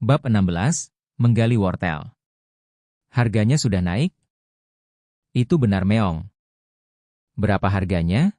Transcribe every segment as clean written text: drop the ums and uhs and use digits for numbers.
Bab 16, Menggali Wortel. Harganya sudah naik? Itu benar Meong. Berapa harganya?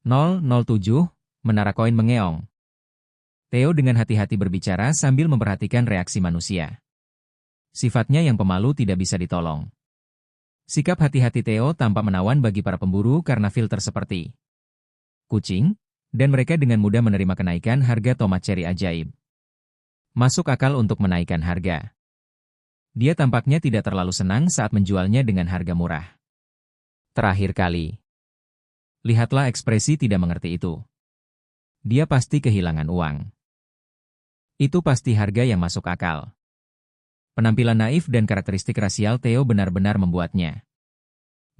007, Menara Koin mengeong. Theo dengan hati-hati berbicara sambil memperhatikan reaksi manusia. Sifatnya yang pemalu tidak bisa ditolong. Sikap hati-hati Theo tampak menawan bagi para pemburu karena filter seperti kucing, dan mereka dengan mudah menerima kenaikan harga tomat ceri ajaib. Masuk akal untuk menaikkan harga. Dia tampaknya tidak terlalu senang saat menjualnya dengan harga murah. Terakhir kali. Lihatlah ekspresi tidak mengerti itu. Dia pasti kehilangan uang. Itu pasti harga yang masuk akal. Penampilan naif dan karakteristik rasial Theo benar-benar membuatnya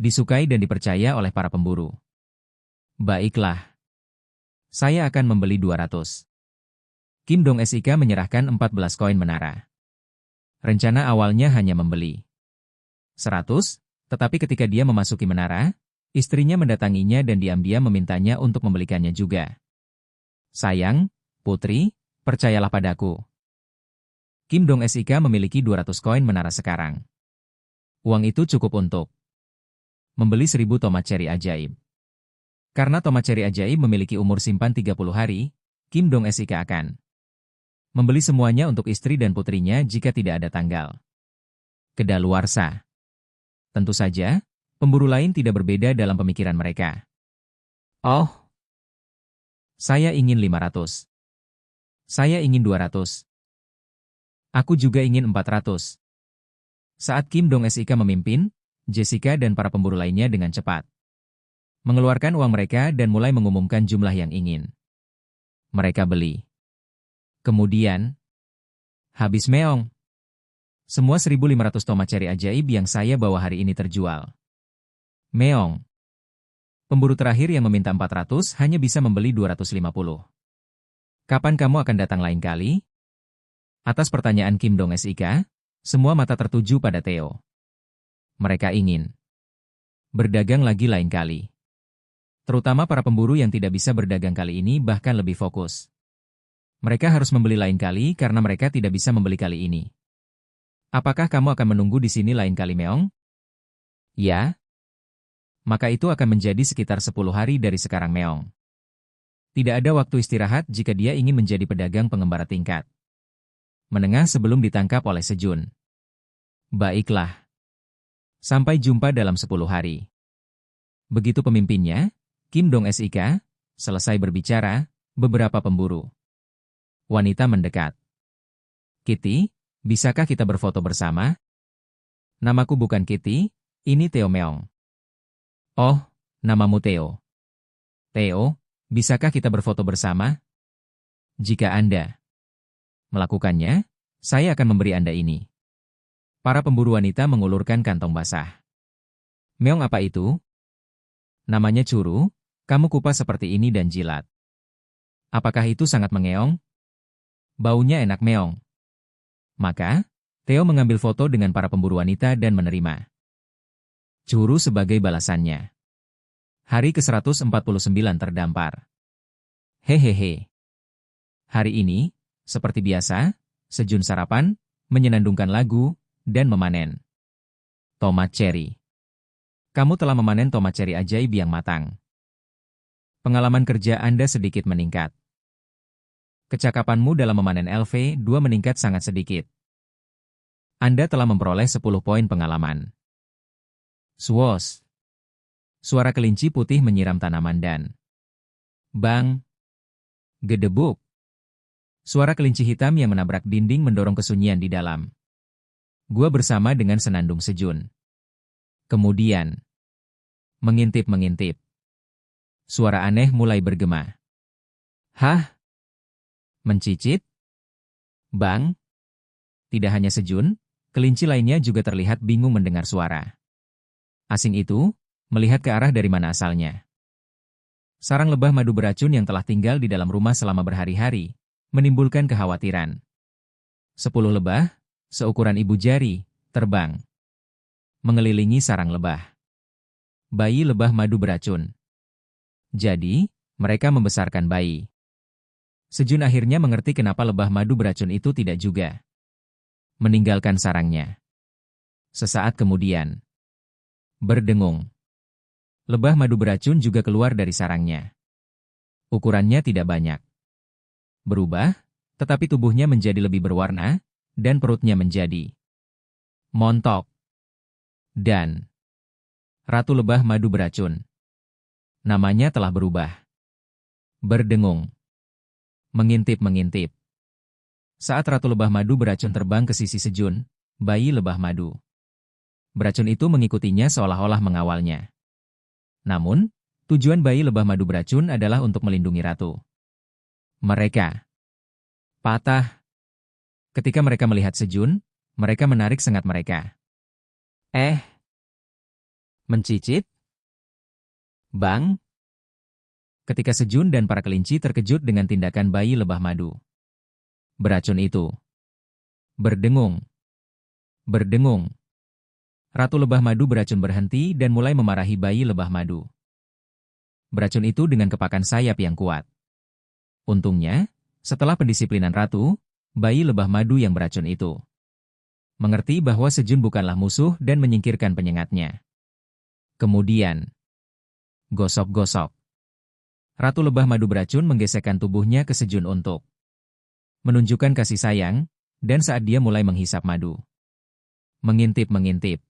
disukai dan dipercaya oleh para pemburu. Baiklah. Saya akan membeli 200. Kim Dong Sik menyerahkan 14 koin menara. Rencana awalnya hanya membeli 100, tetapi ketika dia memasuki menara, istrinya mendatanginya dan diam-diam memintanya untuk membelikannya juga. Sayang, putri, percayalah padaku. Kim Dong Sik memiliki 200 koin menara sekarang. Uang itu cukup untuk membeli 1000 tomat ceri ajaib. Karena tomat ceri ajaib memiliki umur simpan 30 hari, Kim Dong Sik akan membeli semuanya untuk istri dan putrinya jika tidak ada tanggal kedaluarsa. Tentu saja, pemburu lain tidak berbeda dalam pemikiran mereka. Oh, saya ingin 500. Saya ingin 200. Aku juga ingin 400. Saat Kim Dong Sik memimpin, Jessica dan para pemburu lainnya dengan cepat mengeluarkan uang mereka dan mulai mengumumkan jumlah yang ingin mereka beli. Kemudian, habis Meong. Semua 1500 tomat ceri ajaib yang saya bawa hari ini terjual. Meong. Pemburu terakhir yang meminta 400 hanya bisa membeli 250. Kapan kamu akan datang lain kali? Atas pertanyaan Kim Dong Sik, semua mata tertuju pada Theo. Mereka ingin berdagang lagi lain kali. Terutama para pemburu yang tidak bisa berdagang kali ini bahkan lebih fokus. Mereka harus membeli lain kali karena mereka tidak bisa membeli kali ini. Apakah kamu akan menunggu di sini lain kali Meong? Ya. Maka itu akan menjadi sekitar 10 hari dari sekarang Meong. Tidak ada waktu istirahat jika dia ingin menjadi pedagang pengembara tingkat menengah sebelum ditangkap oleh Sejun. Baiklah. Sampai jumpa dalam 10 hari. Begitu pemimpinnya, Kim Dong Sik, selesai berbicara, beberapa pemburu wanita mendekat. Kitty, bisakah kita berfoto bersama? Namaku bukan Kitty, ini Theo Meong. Oh, namamu Theo. Theo, bisakah kita berfoto bersama? Jika Anda melakukannya, saya akan memberi Anda ini. Para pemburu wanita mengulurkan kantong basah. Meong apa itu? Namanya Curu, kamu kupas seperti ini dan jilat. Apakah itu sangat mengeong? Baunya enak Meong. Maka, Theo mengambil foto dengan para pemburu wanita dan menerima Curu sebagai balasannya. Hari ke-149 terdampar. Hehehe. Hari ini, seperti biasa, Sejun sarapan, menyenandungkan lagu, dan memanen tomat ceri. Kamu telah memanen tomat ceri ajaib yang matang. Pengalaman kerja Anda sedikit meningkat. Kecakapanmu dalam memanen LV2 meningkat sangat sedikit. Anda telah memperoleh 10 poin pengalaman. Swoosh. Suara kelinci putih menyiram tanaman dan bang. Gedebuk. Suara kelinci hitam yang menabrak dinding mendorong kesunyian di dalam gua bersama dengan senandung Sejun. Kemudian, mengintip-mengintip. Suara aneh mulai bergema. Hah? Mencicit? Bang? Tidak hanya Sejun, kelinci lainnya juga terlihat bingung mendengar suara asing itu, melihat ke arah dari mana asalnya. Sarang lebah madu beracun yang telah tinggal di dalam rumah selama berhari-hari, menimbulkan kekhawatiran. 10 lebah, seukuran ibu jari, terbang mengelilingi sarang lebah. Bayi lebah madu beracun. Jadi, mereka membesarkan bayi Sejun akhirnya mengerti kenapa lebah madu beracun itu tidak juga meninggalkan sarangnya. Sesaat kemudian, berdengung. Lebah madu beracun juga keluar dari sarangnya. Ukurannya tidak banyak berubah, tetapi tubuhnya menjadi lebih berwarna, dan perutnya menjadi montok. Dan Ratu Lebah Madu Beracun. Namanya telah berubah. Berdengung. Mengintip-mengintip. Saat Ratu Lebah Madu Beracun terbang ke sisi Sejun, bayi lebah madu beracun itu mengikutinya seolah-olah mengawalnya. Namun, tujuan bayi lebah madu beracun adalah untuk melindungi ratu. Mereka patah. Ketika mereka melihat Sejun, mereka menarik sengat mereka. Mencicit? Bang? Ketika Sejun dan para kelinci terkejut dengan tindakan bayi lebah madu beracun itu. Berdengung. Berdengung. Ratu lebah madu beracun berhenti dan mulai memarahi bayi lebah madu beracun itu dengan kepakan sayap yang kuat. Untungnya, setelah pendisiplinan ratu, bayi lebah madu yang beracun itu mengerti bahwa Sejun bukanlah musuh dan menyingkirkan penyengatnya. Kemudian, gosok-gosok. Ratu lebah madu beracun menggesekkan tubuhnya ke Sejun untuk menunjukkan kasih sayang, dan saat dia mulai menghisap madu. Mengintip-mengintip.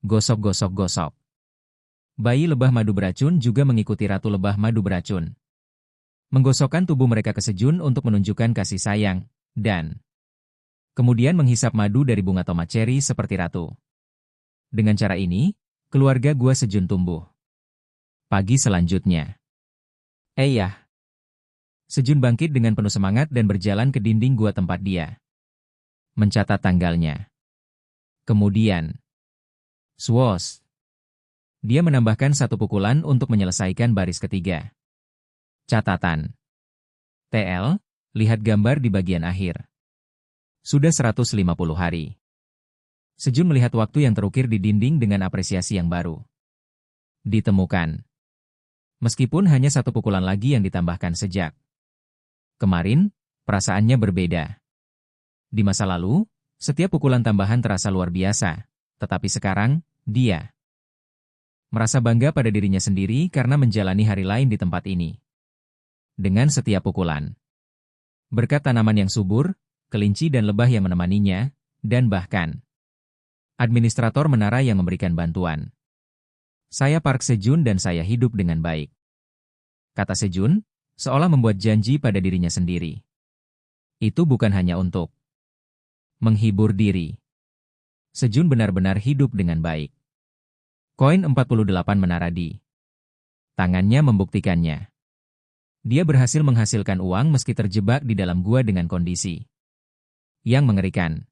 Gosok-gosok-gosok. Bayi lebah madu beracun juga mengikuti Ratu lebah madu beracun. Menggosokkan tubuh mereka ke Sejun untuk menunjukkan kasih sayang, dan kemudian menghisap madu dari bunga tomat ceri seperti ratu. Dengan cara ini, keluarga gua Sejun tumbuh. Pagi selanjutnya. Sejun bangkit dengan penuh semangat dan berjalan ke dinding gua tempat dia mencatat tanggalnya. Kemudian, swos. Dia menambahkan satu pukulan untuk menyelesaikan baris ketiga. Catatan. TL, lihat gambar di bagian akhir. Sudah 150 hari. Sejun melihat waktu yang terukir di dinding dengan apresiasi yang baru ditemukan. Meskipun hanya satu pukulan lagi yang ditambahkan sejak kemarin, perasaannya berbeda. Di masa lalu, setiap pukulan tambahan terasa luar biasa, tetapi sekarang, dia merasa bangga pada dirinya sendiri karena menjalani hari lain di tempat ini. Dengan setiap pukulan, berkat tanaman yang subur, kelinci dan lebah yang menemaninya, dan bahkan administrator menara yang memberikan bantuan. Saya Park Sejun dan saya hidup dengan baik. Kata Sejun, seolah membuat janji pada dirinya sendiri. Itu bukan hanya untuk menghibur diri. Sejun benar-benar hidup dengan baik. Koin 48 menara di tangannya membuktikannya. Dia berhasil menghasilkan uang meski terjebak di dalam gua dengan kondisi yang mengerikan.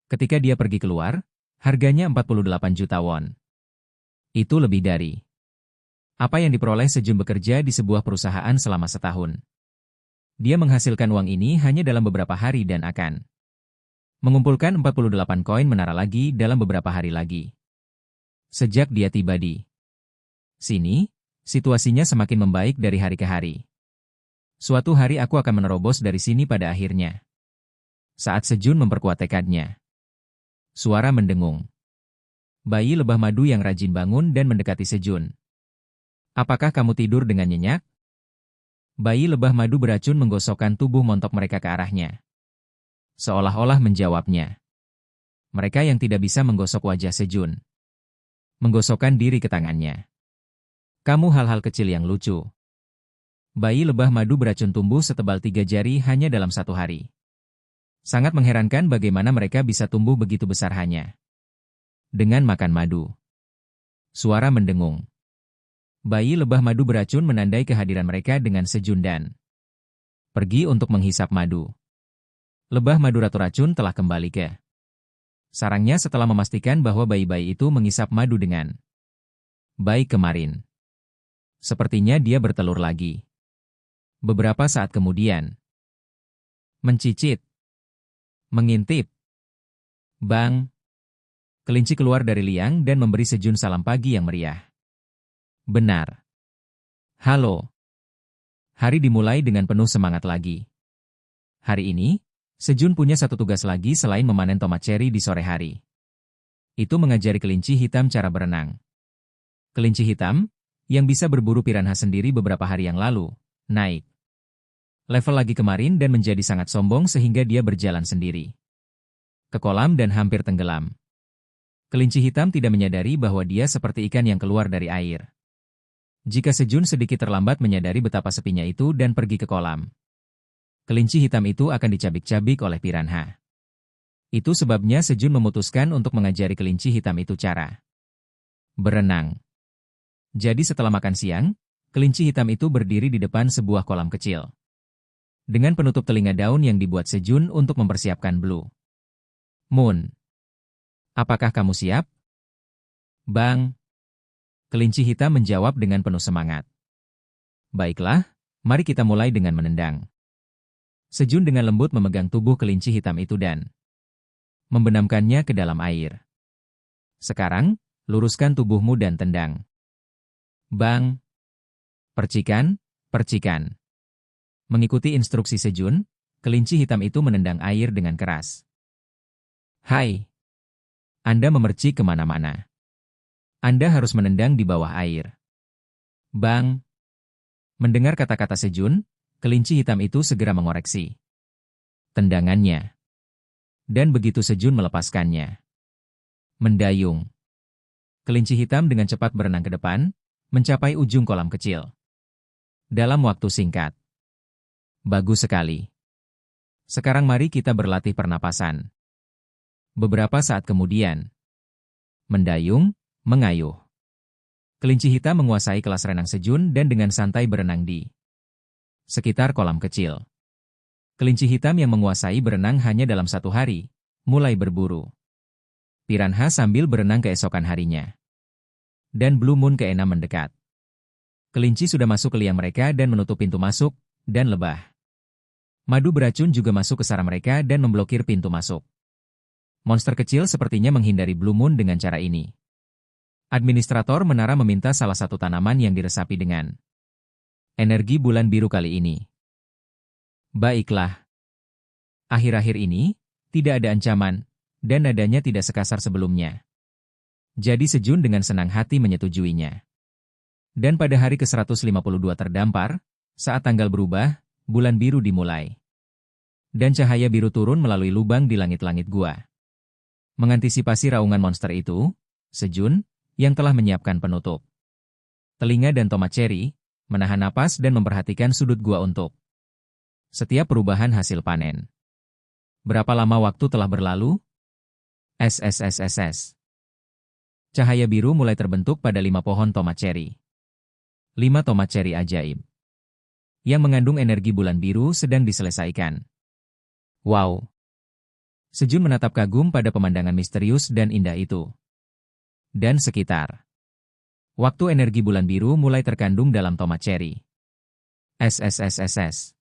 Ketika dia pergi keluar, harganya 48 juta won. Itu lebih dari apa yang diperoleh Sejun bekerja di sebuah perusahaan selama setahun. Dia menghasilkan uang ini hanya dalam beberapa hari dan akan mengumpulkan 48 koin menara lagi dalam beberapa hari lagi. Sejak dia tiba di sini, situasinya semakin membaik dari hari ke hari. Suatu hari aku akan menerobos dari sini pada akhirnya. Saat Sejun memperkuat tekadnya, suara mendengung. Bayi lebah madu yang rajin bangun dan mendekati Sejun. Apakah kamu tidur dengan nyenyak? Bayi lebah madu beracun menggosokkan tubuh montok mereka ke arahnya. Seolah-olah menjawabnya. Mereka yang tidak bisa menggosok wajah Sejun menggosokkan diri ke tangannya. Kamu hal-hal kecil yang lucu. Bayi lebah madu beracun tumbuh setebal 3 jari hanya dalam 1 hari. Sangat mengherankan bagaimana mereka bisa tumbuh begitu besar hanya dengan makan madu. Suara mendengung. Bayi lebah madu beracun menandai kehadiran mereka dengan Sejun dan pergi untuk menghisap madu. Lebah madu ratu racun telah kembali ke sarangnya setelah memastikan bahwa bayi-bayi itu mengisap madu dengan baik kemarin. Sepertinya dia bertelur lagi. Beberapa saat kemudian, mencicit, mengintip. Bang! Kelinci keluar dari liang dan memberi Sejun salam pagi yang meriah. Benar. Halo. Hari dimulai dengan penuh semangat lagi. Hari ini, Sejun punya satu tugas lagi selain memanen tomat cherry di sore hari. Itu mengajari kelinci hitam cara berenang. Kelinci hitam, yang bisa berburu piranha sendiri beberapa hari yang lalu, naik level lagi kemarin dan menjadi sangat sombong sehingga dia berjalan sendiri ke kolam dan hampir tenggelam. Kelinci hitam tidak menyadari bahwa dia seperti ikan yang keluar dari air. Jika Sejun sedikit terlambat menyadari betapa sepinya itu dan pergi ke kolam, kelinci hitam itu akan dicabik-cabik oleh piranha. Itu sebabnya Sejun memutuskan untuk mengajari kelinci hitam itu cara berenang. Jadi setelah makan siang, kelinci hitam itu berdiri di depan sebuah kolam kecil dengan penutup telinga daun yang dibuat Sejun untuk mempersiapkan Blue Moon. Apakah kamu siap? Bang. Kelinci hitam menjawab dengan penuh semangat. Baiklah, mari kita mulai dengan menendang. Sejun dengan lembut memegang tubuh kelinci hitam itu dan membenamkannya ke dalam air. Sekarang, luruskan tubuhmu dan tendang. Bang. Percikan, percikan. Mengikuti instruksi Sejun, kelinci hitam itu menendang air dengan keras. Hai. Anda memercik kemana-mana. Anda harus menendang di bawah air. Bang. Mendengar kata-kata Sejun, kelinci hitam itu segera mengoreksi tendangannya. Dan begitu Sejun melepaskannya, mendayung. Kelinci hitam dengan cepat berenang ke depan, mencapai ujung kolam kecil. Dalam waktu singkat. Bagus sekali. Sekarang mari kita berlatih pernapasan. Beberapa saat kemudian. Mendayung, mengayuh. Kelinci hitam menguasai kelas renang Sejun dan dengan santai berenang di sekitar kolam kecil. Kelinci hitam yang menguasai berenang hanya dalam satu hari, mulai berburu piranha sambil berenang keesokan harinya. Dan Blue Moon ke-6 mendekat. Kelinci sudah masuk ke liang mereka dan menutup pintu masuk, dan lebah madu beracun juga masuk ke sarang mereka dan memblokir pintu masuk. Monster kecil sepertinya menghindari Blue Moon dengan cara ini. Administrator menara meminta salah satu tanaman yang diresapi dengan energi bulan biru kali ini. Baiklah. Akhir-akhir ini, tidak ada ancaman, dan nadanya tidak sekasar sebelumnya. Jadi Sejun dengan senang hati menyetujuinya. Dan pada hari ke-152 terdampar, saat tanggal berubah, bulan biru dimulai. Dan cahaya biru turun melalui lubang di langit-langit gua. Mengantisipasi raungan monster itu, Sejun, yang telah menyiapkan penutup telinga dan tomat cherry, menahan napas dan memperhatikan sudut gua untuk setiap perubahan hasil panen. Berapa lama waktu telah berlalu? SSSSS. Cahaya biru mulai terbentuk pada 5 pohon tomat cherry. 5 tomat cherry ajaib yang mengandung energi bulan biru sedang diselesaikan. Wow! Sejun menatap kagum pada pemandangan misterius dan indah itu. Dan sekitar. Waktu energi bulan biru mulai terkandung dalam tomat cherry. SSSSS.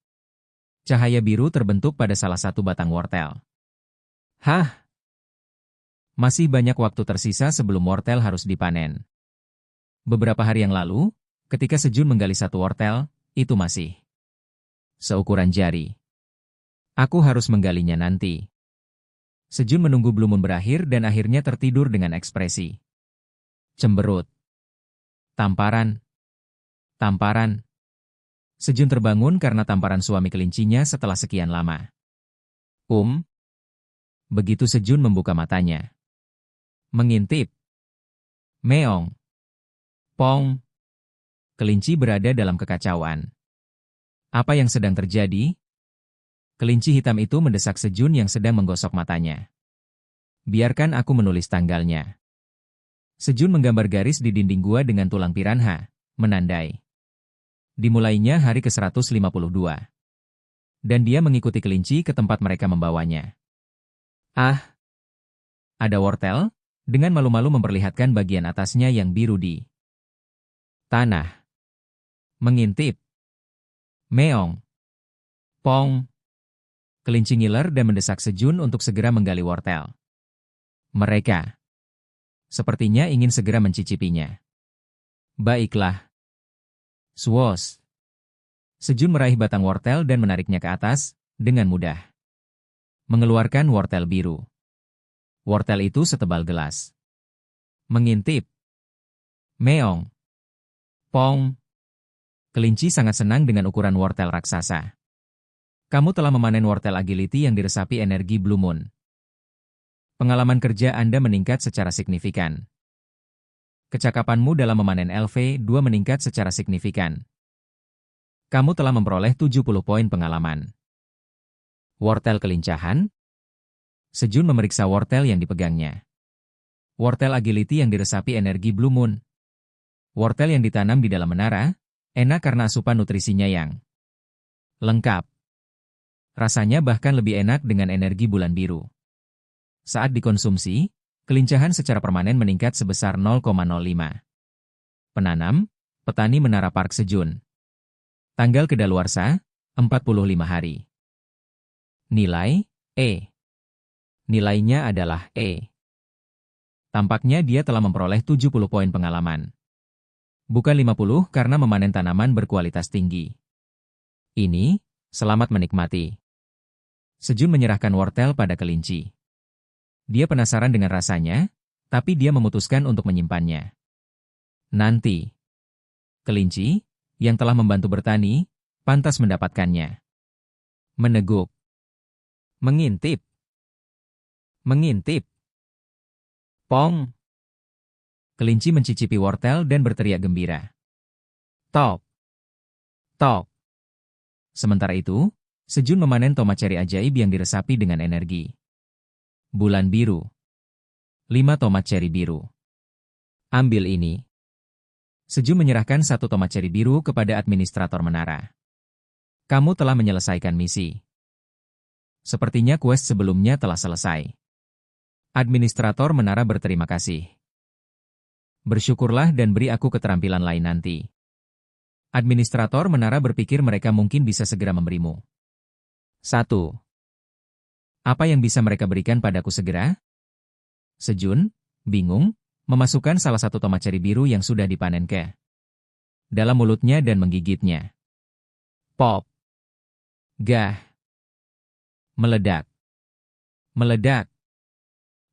Cahaya biru terbentuk pada salah satu batang wortel. Hah? Masih banyak waktu tersisa sebelum wortel harus dipanen. Beberapa hari yang lalu, ketika Sejun menggali satu wortel, itu masih seukuran jari. Aku harus menggalinya nanti. Sejun menunggu Blue Moon berakhir dan akhirnya tertidur dengan ekspresi cemberut. Tamparan. Tamparan. Sejun terbangun karena tamparan suami kelincinya setelah sekian lama. Begitu Sejun membuka matanya. Mengintip. Meong. Pong. Kelinci berada dalam kekacauan. Apa yang sedang terjadi? Kelinci hitam itu mendesak Sejun yang sedang menggosok matanya. Biarkan aku menulis tanggalnya. Sejun menggambar garis di dinding gua dengan tulang piranha, menandai dimulainya hari ke-152. Dan dia mengikuti kelinci ke tempat mereka membawanya. Ah! Ada wortel, dengan malu-malu memperlihatkan bagian atasnya yang biru di tanah. Mengintip. Meong. Pong. Kelinci ngiler dan mendesak Sejun untuk segera menggali wortel. Mereka sepertinya ingin segera mencicipinya. Baiklah. Swos. Sejun meraih batang wortel dan menariknya ke atas, dengan mudah. Mengeluarkan wortel biru. Wortel itu setebal gelas. Mengintip. Meong. Pong. Kelinci sangat senang dengan ukuran wortel raksasa. Kamu telah memanen wortel agility yang diresapi energi Blue Moon. Pengalaman kerja Anda meningkat secara signifikan. Kecakapanmu dalam memanen LV2 meningkat secara signifikan. Kamu telah memperoleh 70 poin pengalaman. Wortel kelincahan? Sejun memeriksa wortel yang dipegangnya. Wortel agility yang diresapi energi Blue Moon. Wortel yang ditanam di dalam menara, enak karena asupan nutrisinya yang lengkap. Rasanya bahkan lebih enak dengan energi bulan biru. Saat dikonsumsi, kelincahan secara permanen meningkat sebesar 0,05. Penanam, petani Menara Park Sejun. Tanggal kedaluarsa, 45 hari. Nilai, E. Nilainya adalah E. Tampaknya dia telah memperoleh 70 poin pengalaman. Bukan 50 karena memanen tanaman berkualitas tinggi. Ini, selamat menikmati. Sejun menyerahkan wortel pada kelinci. Dia penasaran dengan rasanya, tapi dia memutuskan untuk menyimpannya. Nanti. Kelinci, yang telah membantu bertani, pantas mendapatkannya. Meneguk. Mengintip. Mengintip. Pong. Kelinci mencicipi wortel dan berteriak gembira. Tok. Tok. Sementara itu, Sejun memanen tomat ceri ajaib yang diresapi dengan energi. Bulan biru. 5 tomat ceri biru. Ambil ini. Sejun menyerahkan 1 tomat ceri biru kepada administrator menara. Kamu telah menyelesaikan misi. Sepertinya quest sebelumnya telah selesai. Administrator menara berterima kasih. Bersyukurlah dan beri aku keterampilan lain nanti. Administrator menara berpikir mereka mungkin bisa segera memberimu 1. Apa yang bisa mereka berikan padaku segera? Sejun, bingung, memasukkan salah satu tomat ceri biru yang sudah dipanen ke dalam mulutnya dan menggigitnya. Pop. Gah. Meledak. Meledak.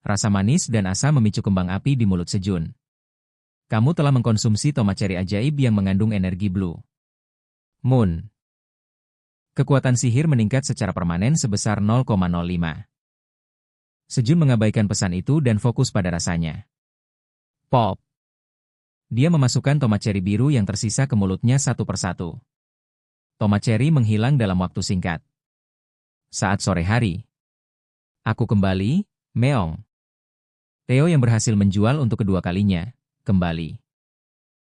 Rasa manis dan asam memicu kembang api di mulut Sejun. Kamu telah mengkonsumsi tomat ceri ajaib yang mengandung energi Blue Moon. Kekuatan sihir meningkat secara permanen sebesar 0,05. Sejun mengabaikan pesan itu dan fokus pada rasanya. Pop. Dia memasukkan tomat ceri biru yang tersisa ke mulutnya satu persatu. Tomat ceri menghilang dalam waktu singkat. Saat sore hari. Aku kembali, Meong. Theo yang berhasil menjual untuk kedua kalinya, kembali.